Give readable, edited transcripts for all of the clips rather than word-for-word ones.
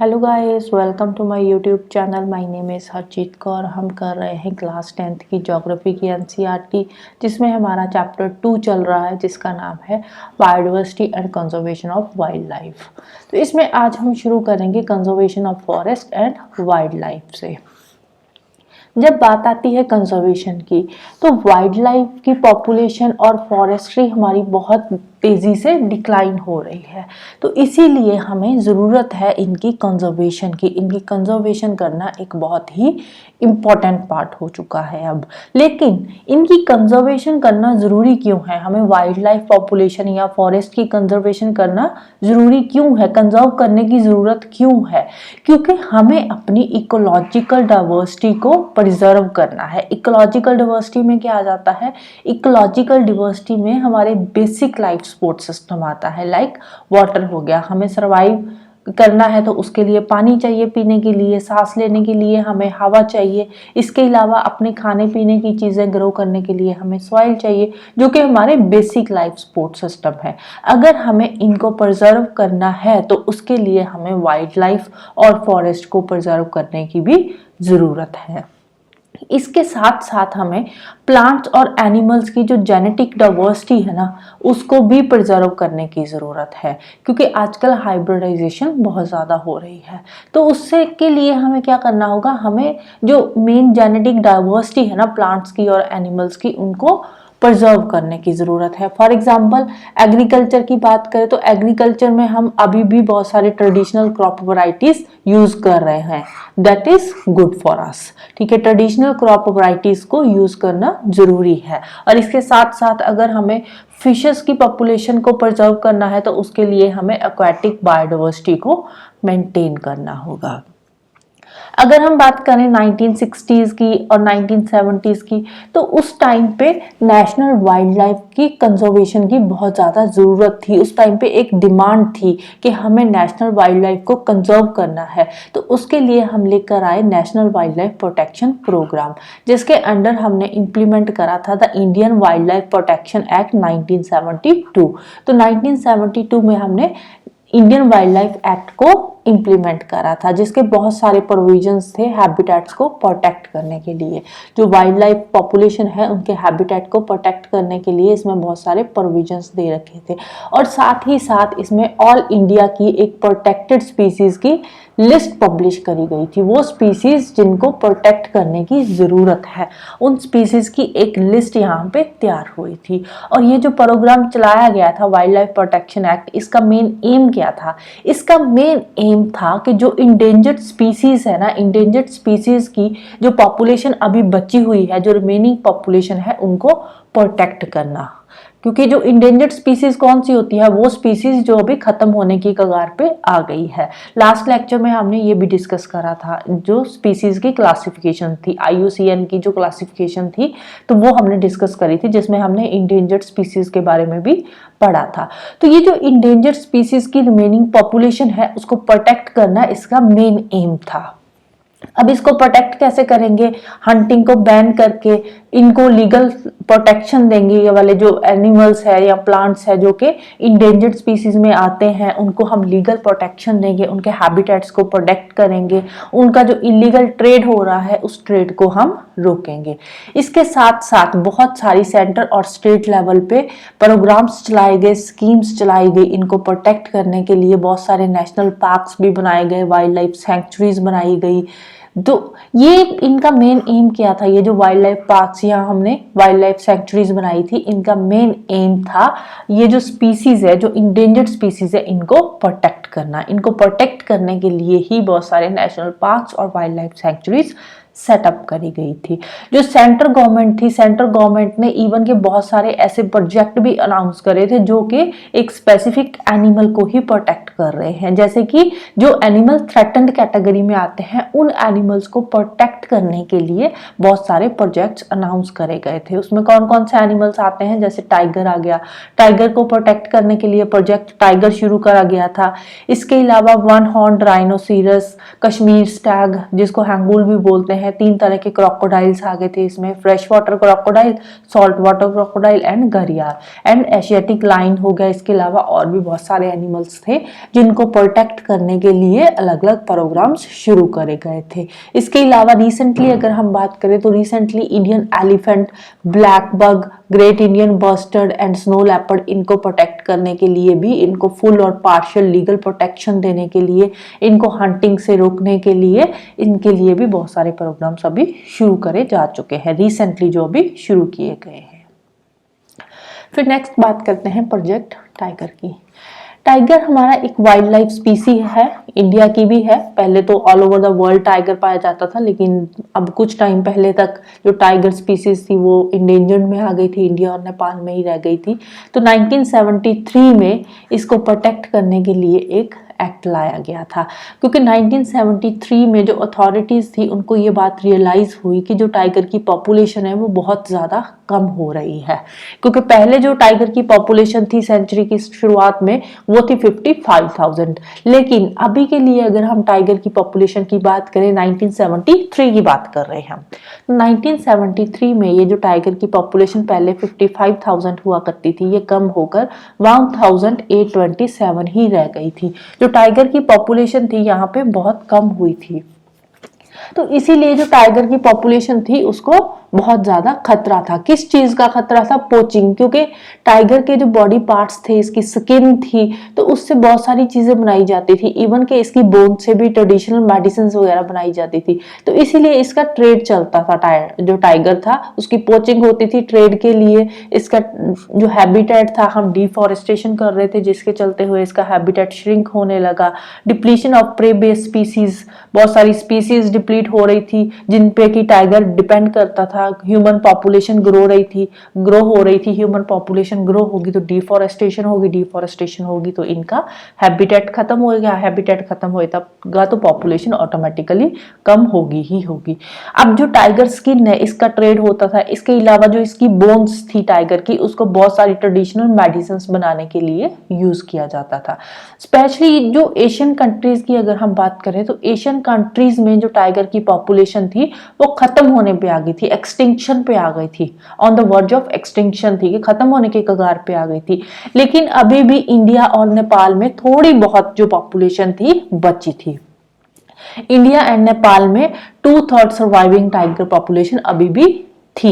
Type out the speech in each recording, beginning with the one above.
Hello guys, welcome to my YouTube channel. My name is Harjeet Kaur. हम कर रहे हैं क्लास 10th की ज्योग्राफी की एनसीईआरटी, जिसमें हमारा चैप्टर 2 चल रहा है, जिसका नाम है biodiversity and conservation of wild life. तो इसमें आज हम शुरू करेंगे conservation of forest and wild life से। जब बात आती है कंजर्वेशन की, तो वाइल्ड लाइफ की पॉपुलेशन और फॉरेस्ट्री हमारी बहुत तेज़ी से डिक्लाइन हो रही है, तो इसीलिए हमें ज़रूरत है इनकी कंजर्वेशन की। इनकी कंजर्वेशन करना एक बहुत ही इम्पॉर्टेंट पार्ट हो चुका है अब। लेकिन इनकी कंजर्वेशन करना ज़रूरी क्यों है? हमें वाइल्ड लाइफ पॉपुलेशन या फॉरेस्ट की कंजर्वेशन करना ज़रूरी क्यों है? कंजर्व करने की ज़रूरत क्यों है? क्योंकि हमें अपनी इकोलॉजिकल डाइवर्सिटी को प्रिजर्व करना है। इकोलॉजिकल डाइवर्सिटी में क्या आ जाता है? इकोलॉजिकल डाइवर्सिटी में हमारे बेसिक लाइफ सपोर्ट सिस्टम आता है। लाइक वाटर हो गया, हमें सर्वाइव करना है तो उसके लिए पानी चाहिए, पीने के लिए, सांस लेने के लिए हमें हवा चाहिए। इसके अलावा अपने खाने पीने की चीज़ें ग्रो करने के लिए हमें सॉइल चाहिए, जो कि हमारे बेसिक लाइफ सपोर्ट सिस्टम है। अगर हमें इनको प्रिजर्व करना है तो उसके लिए हमें वाइल्ड लाइफ और फॉरेस्ट को प्रिजर्व करने की भी ज़रूरत है। इसके साथ साथ हमें प्लांट्स और एनिमल्स की जो जेनेटिक डाइवर्सिटी है ना, उसको भी प्रिजर्व करने की ज़रूरत है, क्योंकि आजकल हाइब्रिडाइजेशन बहुत ज़्यादा हो रही है। तो उससे के लिए हमें क्या करना होगा? हमें जो मेन जेनेटिक डाइवर्सिटी है ना प्लांट्स की और एनिमल्स की, उनको प्रिजर्व करने की ज़रूरत है। फॉर एग्जांपल एग्रीकल्चर की बात करें तो एग्रीकल्चर में हम अभी भी बहुत सारे ट्रेडिशनल क्रॉप वैरायटीज यूज़ कर रहे हैं। That is good for us. ठीक है, ट्रेडिशनल क्रॉप वैरायटीज को यूज़ करना ज़रूरी है। और इसके साथ साथ अगर हमें फिशेस की पॉपुलेशन को प्रिजर्व करना है तो उसके लिए हमें एक्वाटिक बायोडाइवर्सिटी को मेंटेन करना होगा। अगर हम बात करें 1960s की और 1970s की, तो उस टाइम पे नेशनल वाइल्ड लाइफ की कंजर्वेशन की बहुत ज़्यादा ज़रूरत थी। उस टाइम पे एक डिमांड थी कि हमें नेशनल वाइल्ड लाइफ को कंजर्व करना है, तो उसके लिए हम लेकर आए national wildlife protection programme, जिसके अंडर हमने इम्प्लीमेंट करा था the Indian wildlife protection act 1972। तो 1972 में हमने इंडियन वाइल्ड लाइफ एक्ट को इम्प्लीमेंट करा था, जिसके बहुत सारे प्रोविजंस थे हैबिटेट्स को प्रोटेक्ट करने के लिए। जो वाइल्ड लाइफ पॉपुलेशन है उनके हैबिटेट को प्रोटेक्ट करने के लिए इसमें बहुत सारे प्रोविजंस दे रखे थे। और साथ ही साथ इसमें ऑल इंडिया की एक प्रोटेक्टेड स्पीसीज की लिस्ट पब्लिश करी गई थी। वो स्पीसीज जिनको प्रोटेक्ट करने की ज़रूरत है, उन स्पीसीज की एक लिस्ट यहाँ पे तैयार हुई थी। और ये जो प्रोग्राम चलाया गया था वाइल्ड लाइफ प्रोटेक्शन एक्ट, इसका मेन एम क्या था? इसका मेन एम था कि जो इंडेंजर्ड स्पीसीज है ना, इंडेंजर्ड स्पीसीज की जो पॉपुलेशन अभी बची हुई है, जो रिमेनिंग पॉपुलेशन है, उनको प्रोटेक्ट करना। क्योंकि जो इंडेंजर्ड स्पीसीज कौन सी होती है? वो स्पीसीज जो अभी खत्म होने की कगार पे आ गई है। लास्ट लेक्चर में हमने ये भी डिस्कस करा था, जो स्पीसीज की क्लासिफिकेशन थी, IUCN की जो क्लासिफिकेशन थी, तो वो हमने डिस्कस करी थी, जिसमें हमने इंडेंजर्ड स्पीसीज के बारे में भी पढ़ा था। तो ये जो इंडेंजर्ड स्पीसीज की रिमेनिंग पॉपुलेशन है, उसको प्रोटेक्ट करना इसका मेन एम था। अब इसको प्रोटेक्ट कैसे करेंगे? हंटिंग को बैन करके इनको लीगल प्रोटेक्शन देंगे। ये वाले जो एनिमल्स है या प्लांट्स है जो कि इंडेंजर्ड स्पीसीज में आते हैं, उनको हम लीगल प्रोटेक्शन देंगे, उनके हैबिटेट्स को प्रोटेक्ट करेंगे, उनका जो इलीगल ट्रेड हो रहा है उस ट्रेड को हम रोकेंगे। इसके साथ साथ बहुत सारी सेंटर और स्टेट लेवल पे प्रोग्राम्स चलाए गए, स्कीम्स चलाई गई इनको प्रोटेक्ट करने के लिए। बहुत सारे नेशनल पार्क्स भी बनाए गए, वाइल्ड लाइफ सेंचुरीज बनाई गई। तो ये इनका मेन एम क्या था? ये जो वाइल्ड लाइफ पार्क्स या हमने वाइल्ड लाइफ सेंचुरीज बनाई थी, इनका मेन एम था ये जो स्पीसीज है, जो इंडेंजर्ड स्पीसीज है, इनको प्रोटेक्ट करना। इनको प्रोटेक्ट करने के लिए ही बहुत सारे नेशनल पार्क्स और वाइल्ड लाइफ सेंचुरीज सेटअप करी गई थी। जो सेंट्रल गवर्नमेंट थी, सेंट्रल गवर्नमेंट ने इवन के बहुत सारे ऐसे प्रोजेक्ट भी अनाउंस करे थे जो कि एक स्पेसिफिक एनिमल को ही प्रोटेक्ट कर रहे हैं। जैसे कि जो एनिमल थ्रेटन्ड कैटेगरी में आते हैं, उन एनिमल्स को प्रोटेक्ट करने के लिए बहुत सारे प्रोजेक्ट्स अनाउंस करे गए थे। उसमें कौन कौन से एनिमल्स आते हैं? जैसे टाइगर आ गया, टाइगर को प्रोटेक्ट करने के लिए प्रोजेक्ट टाइगर शुरू करा गया था। इसके अलावा one horn rhinoceros, Kashmir Stag जिसको हैंगूल भी बोलते हैं, 3 तरह के क्रोकोडाइल्स आ गए थे इसमें, fresh water crocodile, salt water crocodile and gharial and Asiatic lion हो गया। इसके अलावा और भी बहुत सारे एनिमल्स थे जिनको प्रोटेक्ट करने के लिए अलग अलग प्रोग्राम्स शुरू करे गए थे। इसके अलावा रिसेंटली अगर हम बात करें तो recently Indian elephant, black bug, great Indian bustard and snow leopard, इनको प्रोटेक्ट करने के लिए भी, इनको फुल और पार्शियल लीगल प्रोटेक्शन देने के लिए, इनको हंटिंग से रोकने के लिए, इनके लिए भी बहुत सारे प्रोग्राम्स अभी शुरू करे जा चुके हैं, रिसेंटली जो अभी शुरू किए गए हैं। फिर नेक्स्ट बात करते हैं प्रोजेक्ट टाइगर की। टाइगर हमारा एक वाइल्ड लाइफ स्पीसी है, इंडिया की भी है। पहले तो all over the world tiger पाया जाता था, लेकिन अब कुछ टाइम पहले तक जो टाइगर स्पीसीज थी वो इंडेंजर्ड में आ गई थी, इंडिया और नेपाल में ही रह गई थी। तो 1973 में इसको प्रोटेक्ट करने के लिए एक एक्ट लाया गया था, क्योंकि 1973 में जो अथॉरिटीज थी उनको ये बात रियलाइज हुई कि जो टाइगर की पॉपुलेशन है वो बहुत ज़्यादा कम हो रही है। क्योंकि पहले जो टाइगर की पॉपुलेशन थी सेंचुरी की शुरुआत में वो थी 55,000, लेकिन अभी के लिए अगर हम टाइगर की पॉपुलेशन की बात करें 1973 की बात कर रहे हैं, 1973 में ये जो टाइगर की पॉपुलेशन पहले 55,000 हुआ करती थी, ये कम होकर 1,827 ही रह गई थी। जो टाइगर की पॉपुलेशन थी यहाँ पे बहुत कम हुई थी, तो इसीलिए जो टाइगर की पॉपुलेशन थी उसको बहुत ज्यादा खतरा था। किस चीज का खतरा था? पोचिंग, क्योंकि टाइगर के जो बॉडी पार्ट्स थे, इसकी स्किन थी, तो उससे बहुत सारी चीजें बनाई जाती थी, इवन के इसकी बोन से भी ट्रेडिशनल मेडिसिन वगैरह बनाई जाती थी। तो इसीलिए इसका ट्रेड चलता था, जो टाइगर था उसकी पोचिंग होती थी ट्रेड के लिए। इसका जो हैबिटेट था, हम डिफॉरेस्टेशन कर रहे थे जिसके चलते हुए इसका हैबिटेट श्रिंक होने लगा। Depletion of prey based species, बहुत सारी स्पीसीज डिप्लीट हो रही थी जिन पे कि टाइगर डिपेंड करता था। ह्यूमन पॉपुलेशन ग्रो हो रही थी, ह्यूमन पॉपुलेशन ग्रो होगी तो डिफॉरेस्टेशन होगी, डिफॉरेस्टेशन होगी तो इनका हैबिटेट खत्म होगा, हैबिटेट खत्म होगा तो पॉपुलेशन ऑटोमेटिकली कम होगी ही होगी। अब जो टाइगर स्किन है इसका ट्रेड होता था, इसके अलावा जो इसकी बोन्स थी टाइगर की, उसको बहुत सारी ट्रेडिशनल मेडिसिन बनाने के लिए यूज किया जाता था। स्पेशली जो एशियन कंट्रीज की अगर हम बात करें तो एशियन कंट्रीज में जो टाइगर की पॉपुलेशन थी वो खत्म होने पे आ गई थी, एक्सटिंक्शन पे आ गई थी, on the verge of extinction थी, कि खत्म होने के कगार पे आ गई थी। लेकिन अभी भी इंडिया और नेपाल में थोड़ी बहुत जो पॉपुलेशन थी बची थी। इंडिया एंड नेपाल में 2/3 सर्वाइविंग टाइगर पॉपुलेशन अभी भी थी।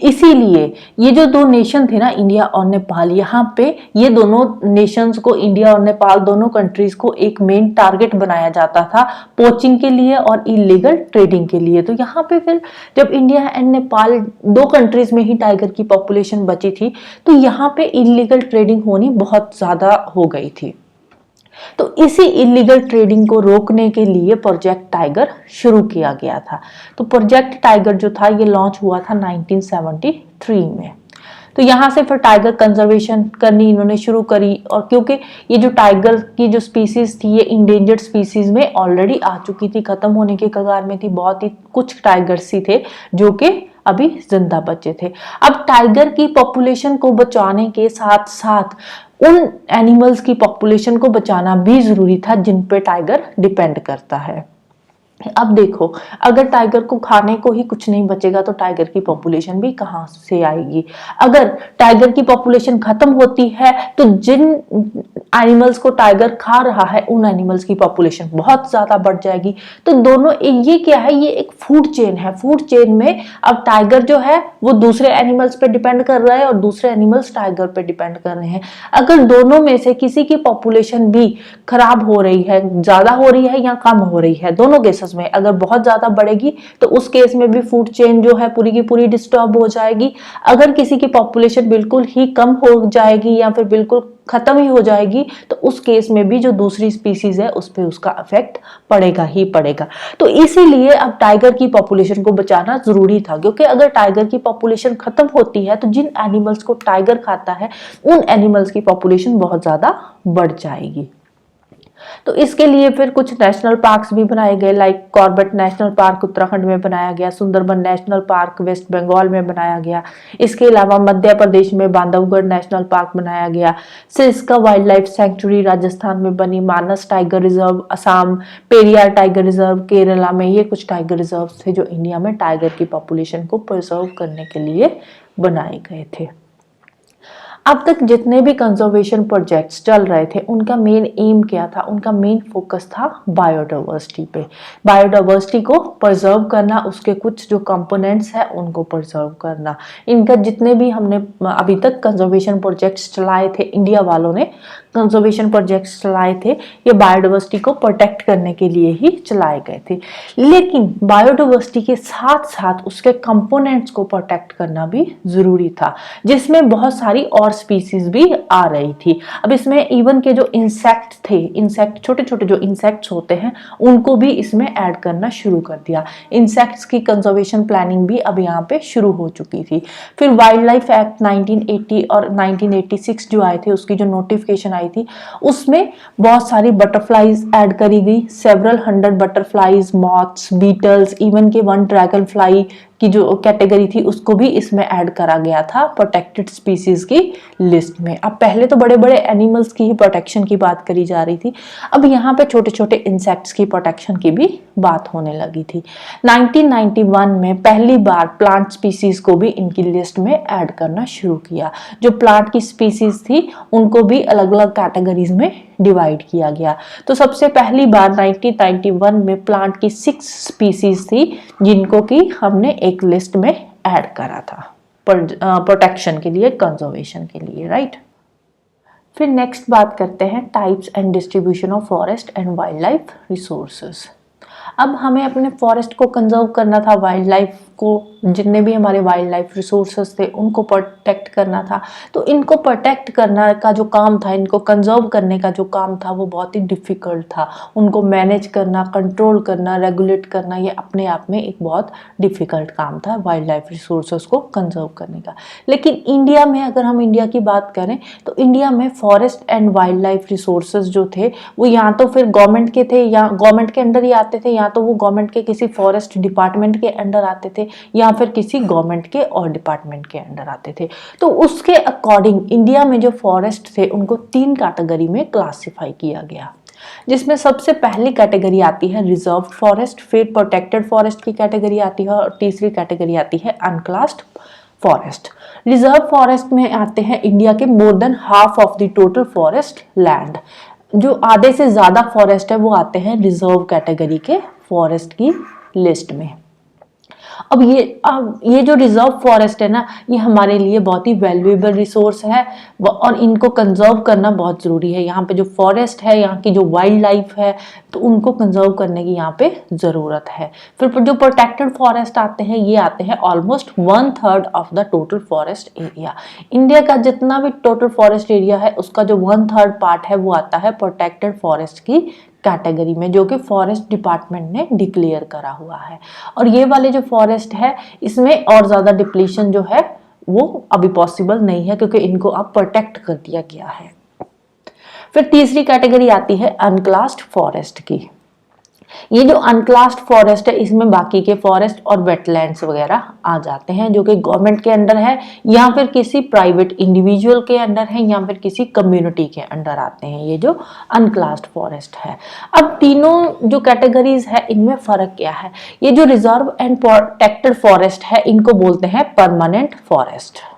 इसीलिए ये जो दो नेशन थे ना, इंडिया और नेपाल, यहाँ पे ये दोनों नेशंस को, इंडिया और नेपाल दोनों कंट्रीज को एक मेन टारगेट बनाया जाता था पोचिंग के लिए और इलीगल ट्रेडिंग के लिए। तो यहाँ पे फिर जब इंडिया एंड नेपाल दो कंट्रीज में ही टाइगर की पॉपुलेशन बची थी तो यहाँ पे इलीगल ट्रेडिंग होनी बहुत ज्यादा हो गई थी। तो इसी इलीगल ट्रेडिंग को रोकने के लिए प्रोजेक्ट टाइगर शुरू किया गया था। तो प्रोजेक्ट टाइगर जो था ये लॉन्च हुआ था 1973 में। तो यहाँ से फिर टाइगर कंजर्वेशन करनी इन्होंने शुरू करी, और क्योंकि ये जो टाइगर की जो स्पीसीज थी ये इंडेंजर्ड स्पीसीज में ऑलरेडी आ चुकी थी, खत्म होने के कगार में थी। बहुत ही कुछ टाइगर्स ही थे जो कि अभी जिंदा बचे थे। अब टाइगर की पॉपुलेशन को बचाने के साथ साथ उन एनिमल्स की पॉपुलेशन को बचाना भी जरूरी था जिन पे टाइगर डिपेंड करता है। अब देखो, अगर टाइगर को खाने को ही कुछ नहीं बचेगा तो टाइगर की पॉपुलेशन भी कहां से आएगी। अगर टाइगर की पॉपुलेशन खत्म होती है तो जिन एनिमल्स को टाइगर खा रहा है उन एनिमल्स की पॉपुलेशन बहुत ज्यादा बढ़ जाएगी। तो दोनों ये क्या है, ये एक फूड चेन है। फूड चेन में अब टाइगर जो है वो दूसरे एनिमल्स पे डिपेंड कर रहा है और दूसरे एनिमल्स टाइगर पे डिपेंड कर रहे हैं। अगर दोनों में से किसी की पॉपुलेशन भी खराब हो रही है, ज्यादा हो रही है या कम हो रही है, दोनों केसेस में अगर बहुत ज्यादा बढ़ेगी तो उस केस में भी फूड चेन जो है पूरी की पूरी डिस्टर्ब हो जाएगी। अगर किसी की पॉपुलेशन बिल्कुल ही कम हो जाएगी या फिर बिल्कुल खत्म ही हो जाएगी तो उस केस में भी जो दूसरी स्पीसीज है उस पे उसका इफेक्ट पड़ेगा ही पड़ेगा। तो इसीलिए अब टाइगर की पॉपुलेशन को बचाना जरूरी था, क्योंकि अगर टाइगर की पॉपुलेशन खत्म होती है तो जिन एनिमल्स को टाइगर खाता है उन एनिमल्स की पॉपुलेशन बहुत ज्यादा बढ़ जाएगी। तो इसके लिए फिर कुछ नेशनल पार्क्स भी बनाए गए, like Corbett national park Uttarakhand में बनाया गया, Sundarban national park West Bengal में बनाया गया। इसके अलावा मध्य प्रदेश में बांधवगढ़ नेशनल पार्क बनाया गया, सिस्का वाइल्ड लाइफ सेंचुरी राजस्थान में बनी, Manas tiger reserve Assam, Periyar tiger reserve Kerala में। ये कुछ टाइगर रिजर्व थे जो इंडिया में टाइगर की पॉपुलेशन को प्रिजर्व करने के लिए बनाए गए थे। अब तक जितने भी कंजर्वेशन प्रोजेक्ट्स चल रहे थे उनका मेन एम क्या था, उनका मेन फोकस था बायोडाइवर्सिटी पे। बायोडाइवर्सिटी को प्रिजर्व करना, उसके कुछ जो कंपोनेंट्स हैं उनको प्रिजर्व करना। इनका जितने भी हमने अभी तक कंजर्वेशन प्रोजेक्ट्स चलाए थे, इंडिया वालों ने कंजर्वेशन प्रोजेक्ट्स चलाए थे, ये बायोडाइवर्सिटी को प्रोटेक्ट करने के लिए ही चलाए गए थे। लेकिन बायोडाइवर्सिटी के साथ साथ उसके कंपोनेंट्स को प्रोटेक्ट करना भी जरूरी था, जिसमें बहुत सारी और स्पीसीज भी आ रही थी। अब इसमें इवन के जो इंसेक्ट थे, इंसेक्ट छोटे छोटे जो इंसेक्ट्स होते हैं उनको भी इसमें ऐड करना शुरू कर दिया। इंसेक्ट्स की कंजर्वेशन प्लानिंग भी अब यहाँ पे शुरू हो चुकी थी। फिर वाइल्ड लाइफ एक्ट 1980 और 1986 जो आए थे, उसकी जो नोटिफिकेशन आई थी, उसमें बहुत सारी बटरफ्लाईज ऐड करी गई, several 100 butterflies, moths, beetles, even के 1 ड्रैगन फ्लाई की जो कैटेगरी थी उसको भी इसमें ऐड करा गया था प्रोटेक्टेड स्पीसीज की लिस्ट में। अब पहले तो बड़े बड़े एनिमल्स की ही प्रोटेक्शन की बात करी जा रही थी, अब यहाँ पे छोटे छोटे इंसेक्ट्स की प्रोटेक्शन की भी बात होने लगी थी। 1991 में पहली बार प्लांट स्पीसीज को भी इनकी लिस्ट में ऐड करना शुरू किया। जो प्लांट की स्पीसीज थी उनको भी अलग अलग कैटेगरीज में डिवाइड किया गया। तो सबसे पहली बार 1991 में प्लांट की 6 स्पीसीज थी जिनको कि हमने एक लिस्ट में ऐड करा था प्रोटेक्शन के लिए, कंजर्वेशन के लिए, राइट। फिर नेक्स्ट बात करते हैं types and distribution of forest and wild life resources. अब हमें अपने फॉरेस्ट को कंजर्व करना था, वाइल्ड लाइफ को, जितने भी हमारे वाइल्ड लाइफ रिसोर्सेज थे उनको प्रोटेक्ट करना था। तो इनको प्रोटेक्ट करना का जो काम था, इनको कंजर्व करने का जो काम था, वो बहुत ही डिफिकल्ट था। उनको मैनेज करना, कंट्रोल करना, रेगुलेट करना, ये अपने आप में एक बहुत डिफिकल्ट काम था वाइल्ड लाइफ रिसोर्सेज को कंजर्व करने का। लेकिन इंडिया में, अगर हम इंडिया की बात करें तो इंडिया में forest and wild life resources जो थे वो या तो फिर गवर्नमेंट के थे, या गवर्नमेंट के अंडर ही आते थे, या तो वो गवर्नमेंट के किसी फॉरेस्ट डिपार्टमेंट के अंडर आते थे, या फिर किसी गवर्नमेंट के और डिपार्टमेंट के अंडर आते थे। तो उसके अकॉर्डिंग इंडिया में जो फॉरेस्ट थे उनको 3 कैटेगरी में क्लासिफाई किया गया, जिसमें सबसे पहली कैटेगरी आती है रिजर्व फॉरेस्ट, फिर प्रोटेक्टेड फॉरेस्ट की कैटेगरी आती है, और तीसरी कैटेगरी आती है अनक्लास्ड फॉरेस्ट। रिजर्व फॉरेस्ट में आते हैं इंडिया के more than half of the total forest land. जो आधे से ज्यादा फॉरेस्ट है वो आते हैं रिजर्व कैटेगरी के फॉरेस्ट की लिस्ट में। अब ये जो रिजर्व फॉरेस्ट है ना, ये हमारे लिए बहुत ही वैल्यूएबल रिसोर्स है और इनको कंजर्व करना बहुत ज़रूरी है। यहाँ पे जो फॉरेस्ट है, यहाँ की जो वाइल्ड लाइफ है, तो उनको कंजर्व करने की यहाँ पे ज़रूरत है। फिर जो प्रोटेक्टेड फॉरेस्ट आते हैं, ये आते हैं almost 1/3 of the total forest area. India का जितना भी टोटल फॉरेस्ट एरिया है उसका जो 1/3 पार्ट है वो आता है प्रोटेक्टेड फॉरेस्ट की कैटेगरी में, जो कि फॉरेस्ट डिपार्टमेंट ने डिक्लेयर करा हुआ है। और ये वाले जो फॉरेस्ट है इसमें और ज़्यादा डिप्लीशन जो है वो अभी पॉसिबल नहीं है, क्योंकि इनको अब प्रोटेक्ट कर दिया गया है। फिर तीसरी कैटेगरी आती है अनक्लास्ड फॉरेस्ट की। ये जो अनक्लास्ड फॉरेस्ट है इसमें बाकी के फॉरेस्ट और वेटलैंड्स वगैरह आ जाते हैं, जो कि गवर्नमेंट के अंडर है, या फिर किसी प्राइवेट इंडिविजुअल के अंडर है, या फिर किसी कम्युनिटी के अंडर आते हैं ये जो अनक्लास्ड फॉरेस्ट है। अब तीनों जो कैटेगरीज है इनमें फर्क क्या है? ये जो रिजर्व एंड प्रोटेक्टेड फॉरेस्ट है इनको बोलते हैं परमानेंट फॉरेस्ट।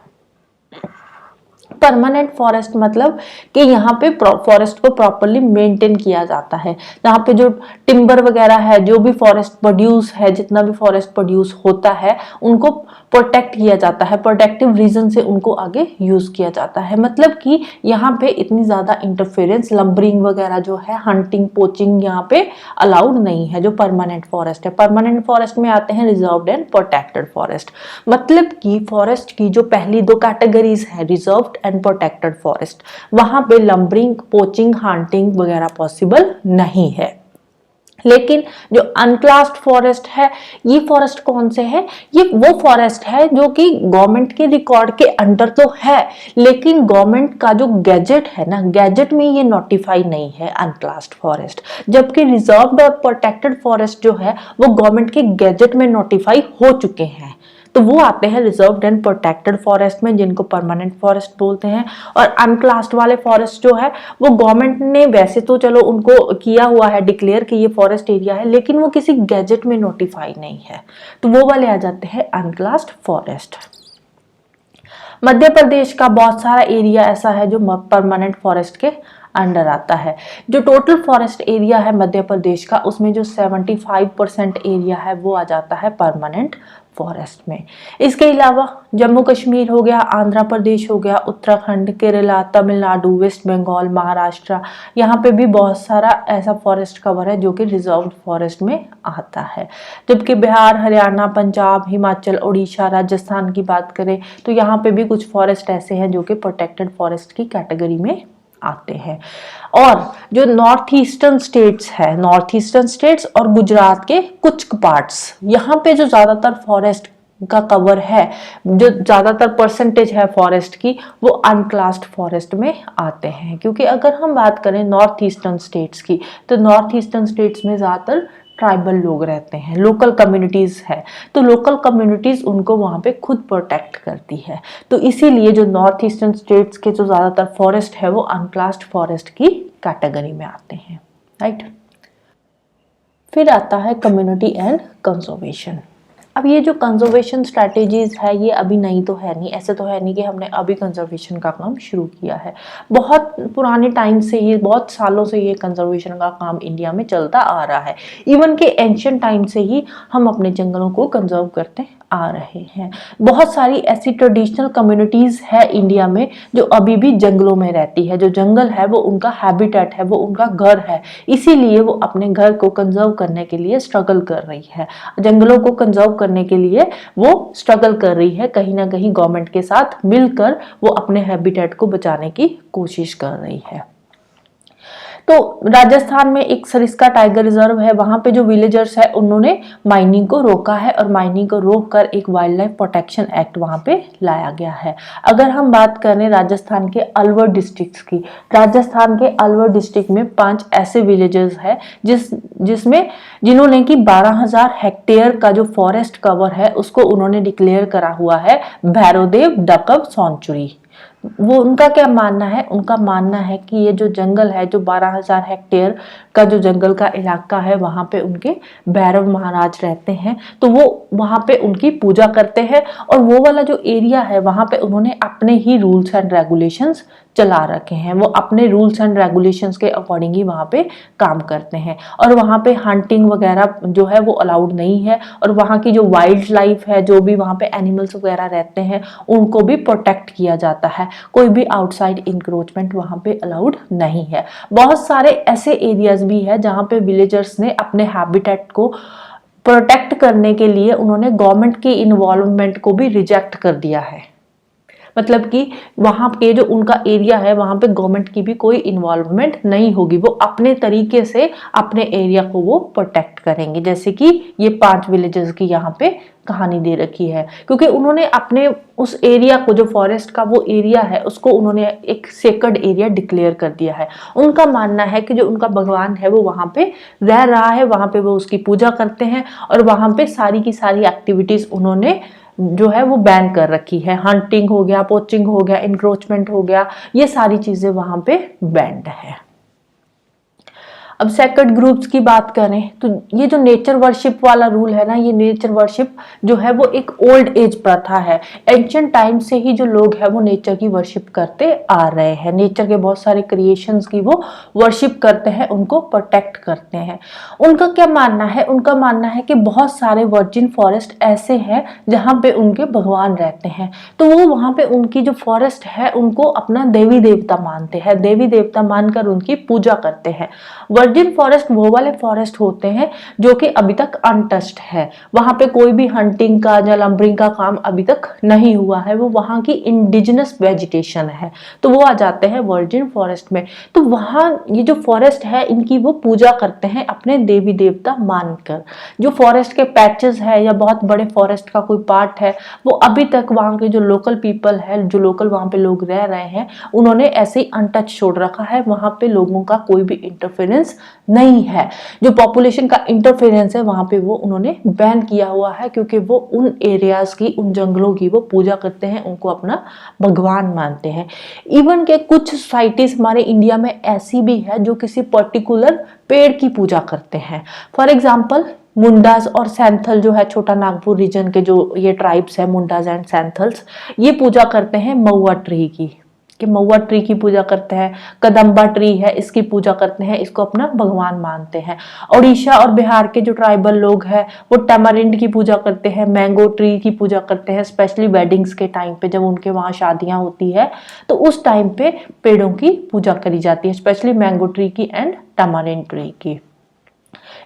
परमानेंट फॉरेस्ट मतलब कि यहाँ पे फॉरेस्ट को प्रॉपरली मेंटेन किया जाता है, जहाँ पे जो टिम्बर वगैरह है, जो भी फॉरेस्ट प्रोड्यूस है, जितना भी फॉरेस्ट प्रोड्यूस होता है उनको प्रोटेक्ट किया जाता है, प्रोटेक्टिव रीजन से उनको आगे यूज किया जाता है। मतलब कि यहाँ पे इतनी ज्यादा इंटरफेरेंस, लंबरिंग वगैरह जो है, हंटिंग, पोचिंग यहाँ पे अलाउड नहीं है, जो परमानेंट फॉरेस्ट है। परमानेंट फॉरेस्ट में आते हैं रिजर्व्ड एंड प्रोटेक्टेड फॉरेस्ट। मतलब कि फॉरेस्ट की जो पहली 2 कैटेगरीज है, रिजर्व्ड एंड प्रोटेक्टेड फॉरेस्ट, वहां पे लंबरिंग, पोचिंग, हंटिंग वगैरह पॉसिबल नहीं है। लेकिन जो अनक्लास्ड फॉरेस्ट है, ये फॉरेस्ट कौन से है? ये वो फॉरेस्ट है जो कि गवर्नमेंट के रिकॉर्ड के अंडर तो है, लेकिन गवर्नमेंट का जो गैजेट है ना, गैजेट में ये नोटिफाई नहीं है अनक्लास्ड फॉरेस्ट। जबकि रिजर्व्ड और प्रोटेक्टेड फॉरेस्ट जो है वो गवर्नमेंट के गैजेट में नोटिफाई हो चुके हैं, तो वो आते हैं रिजर्व्ड एंड प्रोटेक्टेड फॉरेस्ट में, जिनको परमानेंट फॉरेस्ट बोलते हैं। और अनक्लास्ड वाले फॉरेस्ट जो है वो गवर्नमेंट ने वैसे तो चलो उनको किया हुआ है डिक्लेयर कि ये फॉरेस्ट एरिया है, लेकिन वो किसी गैजेट में नोटिफाई नहीं है, तो वो वाले आ जाते हैं अनक्लास्ड फॉरेस्ट। मध्य प्रदेश का बहुत सारा एरिया ऐसा है जो परमानेंट फॉरेस्ट के अंडर आता है। जो टोटल फॉरेस्ट एरिया है मध्य प्रदेश का, उसमें जो 75% एरिया है वो आ जाता है परमानेंट फॉरेस्ट में। इसके अलावा जम्मू कश्मीर हो गया, आंध्र प्रदेश हो गया, उत्तराखंड, केरला, तमिलनाडु, वेस्ट बंगाल, महाराष्ट्र, यहाँ पे भी बहुत सारा ऐसा फॉरेस्ट कवर है जो कि रिजर्व्ड फॉरेस्ट में आता है। जबकि बिहार, हरियाणा, पंजाब, हिमाचल, उड़ीसा, राजस्थान की बात करें तो यहाँ पे भी कुछ फॉरेस्ट ऐसे हैं जो कि प्रोटेक्टेड फॉरेस्ट की कैटेगरी में आते हैं। और जो नॉर्थ ईस्टर्न स्टेट्स है, नॉर्थ ईस्टर्न स्टेट्स और गुजरात के कुछ पार्ट्स, यहाँ पे जो ज्यादातर फॉरेस्ट का कवर है, जो ज्यादातर परसेंटेज है फॉरेस्ट की, वो अनक्लास्ड फॉरेस्ट में आते हैं। क्योंकि अगर हम बात करें नॉर्थ ईस्टर्न स्टेट्स की, तो नॉर्थ ईस्टर्न स्टेट्स में ज्यादातर ट्राइबल लोग रहते हैं, लोकल कम्युनिटीज है, तो लोकल कम्युनिटीज उनको वहां पे खुद प्रोटेक्ट करती है। तो इसीलिए जो नॉर्थ ईस्टर्न स्टेट्स के जो ज्यादातर फॉरेस्ट है वो अनक्लास्ड फॉरेस्ट की कैटेगरी में आते हैं, राइट। फिर आता है कम्युनिटी एंड कंजर्वेशन। अब ये जो कंजर्वेशन स्ट्रैटेजीज है ये अभी नई तो है नहीं, ऐसे तो है नहीं कि हमने अभी कंजर्वेशन का काम शुरू किया है। बहुत पुराने टाइम से ही, बहुत सालों से ये कंजर्वेशन का काम इंडिया में चलता आ रहा है। इवन के एंशियंट टाइम से ही हम अपने जंगलों को कंजर्व करते आ रहे हैं। बहुत सारी ऐसी ट्रेडिशनल कम्युनिटीज है इंडिया में जो अभी भी जंगलों में रहती है। जो जंगल है वो उनका हैबिटेट है, वो उनका घर है, इसीलिए वो अपने घर को कंजर्व करने के लिए स्ट्रगल कर रही है। जंगलों को कंजर्व करने के लिए वो स्ट्रगल कर रही है, कहीं ना कहीं गवर्नमेंट के साथ मिलकर वो अपने हैबिटेट को बचाने की कोशिश कर रही है। तो राजस्थान में एक सरिस्का टाइगर रिजर्व है, वहां पे जो विलेजर्स है उन्होंने माइनिंग को रोका है और माइनिंग को रोककर एक वाइल्ड लाइफ प्रोटेक्शन एक्ट वहां पे लाया गया है। अगर हम बात करें राजस्थान के अलवर डिस्ट्रिक्ट की, राजस्थान के अलवर डिस्ट्रिक्ट में 5 ऐसे विलेजेस है जिसमें जिन्होंने कि 12,000 हेक्टेयर का जो फॉरेस्ट कवर है उसको उन्होंने डिक्लेयर करा हुआ है भैरवदेव डकव सॉन्चुरी। वो उनका क्या मानना है? उनका मानना है कि ये जो जंगल है, जो 12,000 हेक्टेयर का जो जंगल का इलाका है, वहां पे उनके भैरव महाराज रहते हैं, तो वो वहां पे उनकी पूजा करते हैं। और वो वाला जो एरिया है वहां पे उन्होंने अपने ही रूल्स एंड रेगुलेशंस चला रखे हैं। वो अपने रूल्स एंड रेगुलेशंस के अकॉर्डिंग ही वहां पे काम करते हैं। और वहां पे हंटिंग वगैरह जो है वो अलाउड नहीं है। और वहां की जो वाइल्ड लाइफ है, जो भी वहां पे एनिमल्स वगैरह रहते हैं, उनको भी प्रोटेक्ट किया जाता है। कोई भी आउटसाइड इंक्रोचमेंट वहां पे अलाउड नहीं है। बहुत सारे ऐसे एरियाज भी है जहां पे विलेजर्स ने अपने हैबिटेट को प्रोटेक्ट करने के लिए उन्होंने गवर्नमेंट की इन्वॉल्वमेंट को भी रिजेक्ट कर दिया है। मतलब कि वहां पे जो उनका एरिया है वहां पे गवर्नमेंट की भी कोई इन्वॉल्वमेंट नहीं होगी, वो अपने तरीके से अपने एरिया को वो प्रोटेक्ट करेंगे। जैसे कि ये 5 विलेजेस की यहाँ पे कहानी दे रखी है, क्योंकि उन्होंने अपने उस एरिया को, जो फॉरेस्ट का वो एरिया है, उसको उन्होंने एक सेक्रेड एरिया डिक्लेयर कर दिया है। उनका मानना है कि जो उनका भगवान है वो वहां पे रह रहा है, वहां पे वो उसकी पूजा करते हैं और वहां पे सारी की सारी एक्टिविटीज उन्होंने जो है वो बैन कर रखी है। हंटिंग हो गया, पोचिंग हो गया, इंक्रोचमेंट हो गया, ये सारी चीजें वहां पे बैंड है। अब सेक्रेड ग्रुप्स की बात करें तो ये जो नेचर वर्शिप वाला रूल है ना, ये नेचर वर्शिप जो है वो एक ओल्ड एज प्रथा है। एंशिएंट टाइम से ही जो लोग हैं वो नेचर की वर्शिप करते आ रहे हैं। नेचर के बहुत सारे क्रिएशंस की वो वर्शिप करते हैं, उनको प्रोटेक्ट करते हैं। उनका क्या मानना है? उनका मानना है कि बहुत सारे वर्जिन फॉरेस्ट ऐसे हैं जहाँ पे उनके भगवान रहते हैं, तो वो वहां पे उनकी जो फॉरेस्ट है उनको अपना देवी देवता मानते हैं, देवी देवता मानकर उनकी पूजा करते हैं। वर्जिन फॉरेस्ट वो वाले फॉरेस्ट होते हैं जो कि अभी तक अनटच्ड है, वहां पे कोई भी हंटिंग का या लंबरिंग का काम अभी तक नहीं हुआ है, वो वहां की इंडिजिनस वेजिटेशन है, तो वो आ जाते हैं वर्जिन फॉरेस्ट में। तो वहां ये जो फॉरेस्ट है इनकी वो पूजा करते हैं अपने देवी देवता मानकर। जो फॉरेस्ट के पैचेस है या बहुत बड़े फॉरेस्ट का कोई पार्ट है, वो अभी तक वहां के जो लोकल पीपल है, जो लोकल वहां पे लोग रह रहे हैं, उन्होंने ऐसे ही अनटच छोड़ रखा है, वहां पे लोगों का कोई भी इंटरफेरेंस नहीं है। जो पॉपुलेशन का इंटरफेरेंस है वहां पे वो उन्होंने बैन किया हुआ है, क्योंकि वो उन एरियाज की, उन जंगलों की वो पूजा करते हैं, उनको अपना भगवान मानते हैं। इवन के कुछ सोसाइटीज हमारे इंडिया में ऐसी भी है जो किसी पर्टिकुलर पेड़ की पूजा करते हैं। फॉर एग्जाम्पल मुंडास और सैंथल जो है, छोटा नागपुर रीजन के जो ये ट्राइब्स है मुंडास एंड सैंथल्स, ये पूजा करते हैं महुआ ट्री की, कि महुआ ट्री की पूजा करते हैं। कदम्बा ट्री है, इसकी पूजा करते हैं, इसको अपना भगवान मानते हैं। उड़ीसा और बिहार के जो ट्राइबल लोग हैं वो टैमारिंड की पूजा करते हैं, मैंगो ट्री की पूजा करते हैं, स्पेशली वेडिंग्स के टाइम पे जब उनके वहाँ शादियां होती है तो उस टाइम पे पेड़ों की पूजा करी जाती है, स्पेशली मैंगो ट्री की एंड टैमारिंड ट्री की।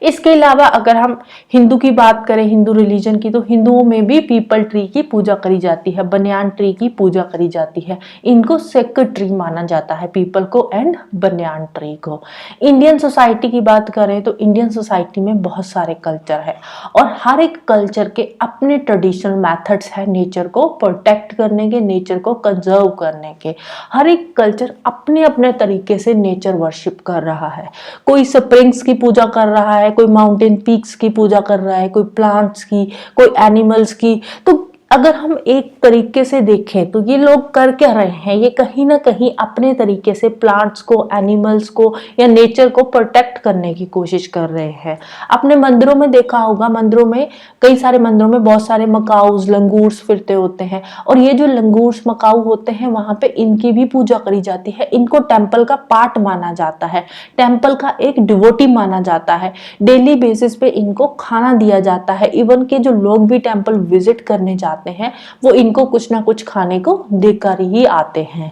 इसके अलावा अगर हम हिंदू की बात करें, हिंदू रिलीजन की, तो हिंदुओं में भी पीपल ट्री की पूजा करी जाती है, बनियान ट्री की पूजा करी जाती है। इनको सेक्रेड ट्री माना जाता है, पीपल को एंड बनियान ट्री को। इंडियन सोसाइटी की बात करें तो इंडियन सोसाइटी में बहुत सारे कल्चर है और हर एक कल्चर के अपने ट्रेडिशनल मेथड्स है नेचर को प्रोटेक्ट करने के, नेचर को कंजर्व करने के। हर एक कल्चर अपने अपने तरीके से नेचर वर्शिप कर रहा है। कोई स्प्रिंग्स की पूजा कर रहा है, कोई माउंटेन पीक्स की पूजा कर रहा है, कोई प्लांट्स की, कोई एनिमल्स की। तो अगर हम एक तरीके से देखें तो ये लोग कर क्या रहे हैं, ये कहीं ना कहीं अपने तरीके से प्लांट्स को, एनिमल्स को या नेचर को प्रोटेक्ट करने की कोशिश कर रहे हैं। अपने मंदिरों में देखा होगा, मंदिरों में, कई सारे मंदिरों में बहुत सारे मकाऊस, लंगूर्स फिरते होते हैं, और ये जो लंगूर्स मकाऊ होते हैं वहां पे इनकी भी पूजा करी जाती है। इनको टेम्पल का पार्ट माना जाता है, टेम्पल का एक डिवोटी माना जाता है। डेली बेसिस पे इनको खाना दिया जाता है। इवन के जो लोग भी टेम्पल विजिट करने जाते हैं वो इनको कुछ ना कुछ खाने को देकर ही आते हैं।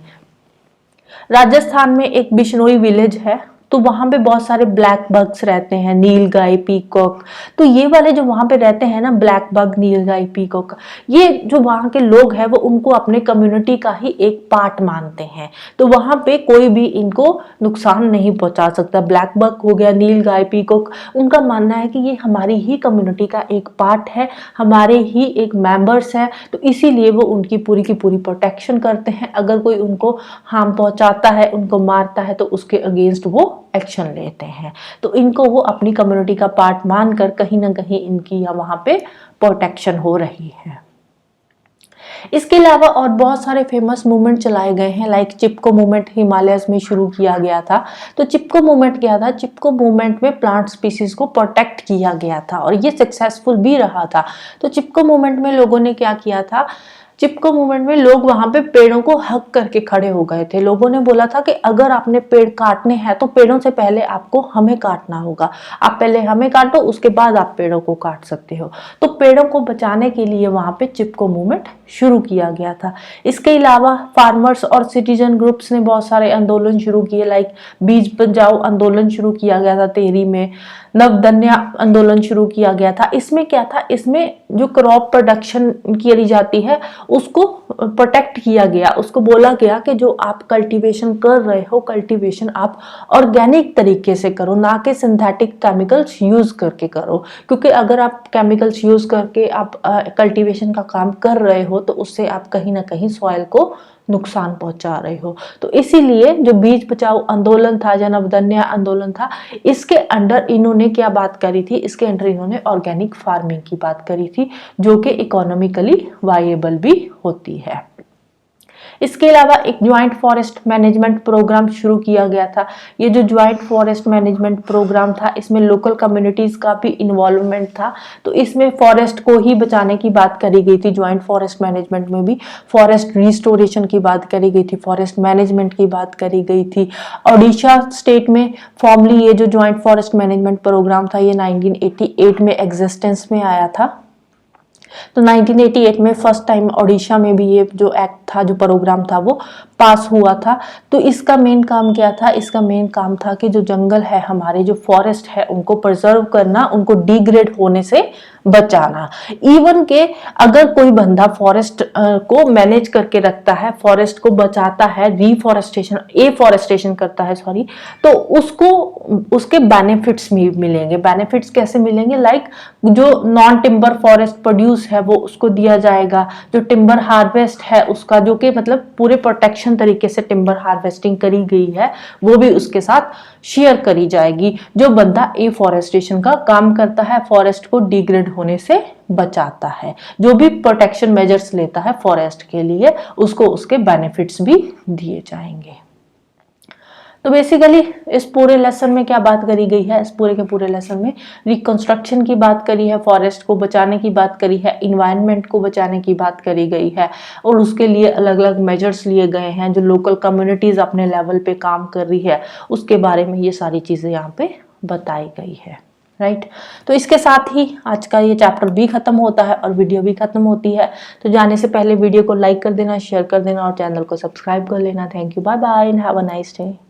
राजस्थान में एक बिश्नोई विलेज है, तो वहां पे बहुत सारे ब्लैक बग्स रहते हैं, नीलगाय, पीकॉक। तो ये वाले जो वहां पे रहते हैं ना, ब्लैक बग, नीलगाय, पीकॉक, ये जो वहां के लोग हैं वो उनको अपने कम्युनिटी का ही एक पार्ट मानते हैं। तो वहां पे कोई भी इनको नुकसान नहीं पहुंचा सकता। ब्लैक बग हो गया, नीलगाय, पीकॉक, उनका मानना है कि ये हमारी ही कम्युनिटी का एक पार्ट है, हमारे ही एक मेंबर्स है, तो इसीलिए वो उनकी पूरी की पूरी प्रोटेक्शन करते हैं। अगर कोई उनको हार्म पहुंचाता है, उनको मारता है, तो उसके अगेंस्ट वो एक्शन लेते हैं। तो इनको वो अपनी कम्युनिटी का पार्ट मानकर कहीं ना कहीं इनकी वहां पे प्रोटेक्शन हो रही है। इसके अलावा और बहुत सारे फेमस मूवमेंट चलाए गए हैं, लाइक चिपको मूवमेंट हिमालयस में शुरू किया गया था। तो चिपको मूवमेंट क्या था? चिपको मूवमेंट में प्लांट स्पीसीज को प्रोटेक्ट किया गया था और ये सक्सेसफुल भी रहा था। तो चिपको मूवमेंट में लोगों ने क्या किया था, चिपको मूवमेंट में लोग वहां पे पेड़ों को हक करके खड़े हो गए थे। लोगों ने बोला था कि अगर आपने पेड़ काटने हैं तो पेड़ों से पहले आपको हमें काटना होगा, आप पहले हमें काटो, उसके बाद आप पेड़ों को काट सकते हो। तो पेड़ों को बचाने के लिए वहां पे चिपको मूवमेंट शुरू किया गया था। इसके अलावा फार्मर्स और सिटीजन ग्रुप्स ने बहुत सारे आंदोलन शुरू किए, लाइक बीज बचाओ आंदोलन शुरू किया गया था टेहरी में, नवधन्य आंदोलन शुरू किया गया था। इसमें क्या था, इसमें जो क्रॉप प्रोडक्शन की जाती है उसको प्रोटेक्ट किया गया, उसको बोला गया कि जो आप कल्टीवेशन कर रहे हो, कल्टीवेशन आप ऑर्गेनिक तरीके से करो, ना कि सिंथेटिक केमिकल्स यूज करके करो। क्योंकि अगर आप केमिकल्स यूज करके आप कल्टीवेशन का काम कर रहे हो तो उससे आप कहीं ना कहीं सॉइल को नुकसान पहुंचा रहे हो। तो इसीलिए जो बीज बचाओ आंदोलन था, या नवधन्य आंदोलन था, इसके अंडर इन्होंने क्या बात करी थी, इसके अंडर इन्होंने ऑर्गेनिक फार्मिंग की बात करी थी, जो कि इकोनॉमिकली वायेबल भी होती है। इसके अलावा एक ज्वाइंट फॉरेस्ट मैनेजमेंट प्रोग्राम शुरू किया गया था। ये जो ज्वाइंट फॉरेस्ट मैनेजमेंट प्रोग्राम था, इसमें लोकल कम्युनिटीज का भी इन्वॉल्वमेंट था। तो इसमें फॉरेस्ट को ही बचाने की बात करी गई थी। ज्वाइंट फॉरेस्ट मैनेजमेंट में भी फॉरेस्ट रिस्टोरेशन की बात करी गई थी, फॉरेस्ट मैनेजमेंट की बात करी गई थी। ओडिशा स्टेट में फॉर्मली ये जो ज्वाइंट फॉरेस्ट मैनेजमेंट प्रोग्राम था, ये 1988 में एग्जिस्टेंस में आया था। तो 1988 में फर्स्ट टाइम ओडिशा में भी ये जो एक्ट था, जो प्रोग्राम था, वो पास हुआ था। तो इसका मेन काम क्या था? इसका मेन काम था कि जो जंगल है, हमारे जो फॉरेस्ट है, उनको प्रिजर्व करना, उनको डिग्रेड होने से बचाना। इवन के अगर कोई बंदा फॉरेस्ट को मैनेज करके रखता है, फॉरेस्ट को बचाता है, रीफॉरेस्टेशन, एफॉरेस्टेशन करता है, सॉरी, तो उसको उसके बेनिफिट्स भी मिलेंगे। बेनिफिट्स कैसे मिलेंगे? लाइक जो नॉन टिम्बर फॉरेस्ट प्रोड्यूस है वो उसको दिया जाएगा, जो टिम्बर हार्वेस्ट है उसका, जो कि मतलब पूरे प्रोटेक्शन तरीके से टिम्बर हार्वेस्टिंग करी गई है, वो भी उसके साथ शेयर करी जाएगी। जो बंदा एफॉरेस्टेशन का काम करता है, फॉरेस्ट को डिग्रेड होने से बचाता है, जो भी प्रोटेक्शन मेजर्स लेता है फॉरेस्ट के लिए, उसको उसके बेनिफिट्स भी दिए जाएंगे। तो बेसिकली इस पूरे लेसन में क्या बात करी गई है? इस पूरे के पूरे लेसन में रिकंस्ट्रक्शन की बात करी है, फॉरेस्ट को बचाने की बात करी है, इन्वायरमेंट को बचाने की बात करी गई है, और उसके लिए अलग अलग मेजर्स लिए गए हैं, जो लोकल कम्युनिटीज अपने लेवल पे काम कर रही है, उसके बारे में ये सारी चीजें यहाँ पे बताई गई है। राइट, तो इसके साथ ही आज का ये चैप्टर भी खत्म होता है और वीडियो भी खत्म होती है। तो जाने से पहले वीडियो को लाइक कर देना, शेयर कर देना और चैनल को सब्सक्राइब कर लेना। Thank you, bye bye and have a nice day.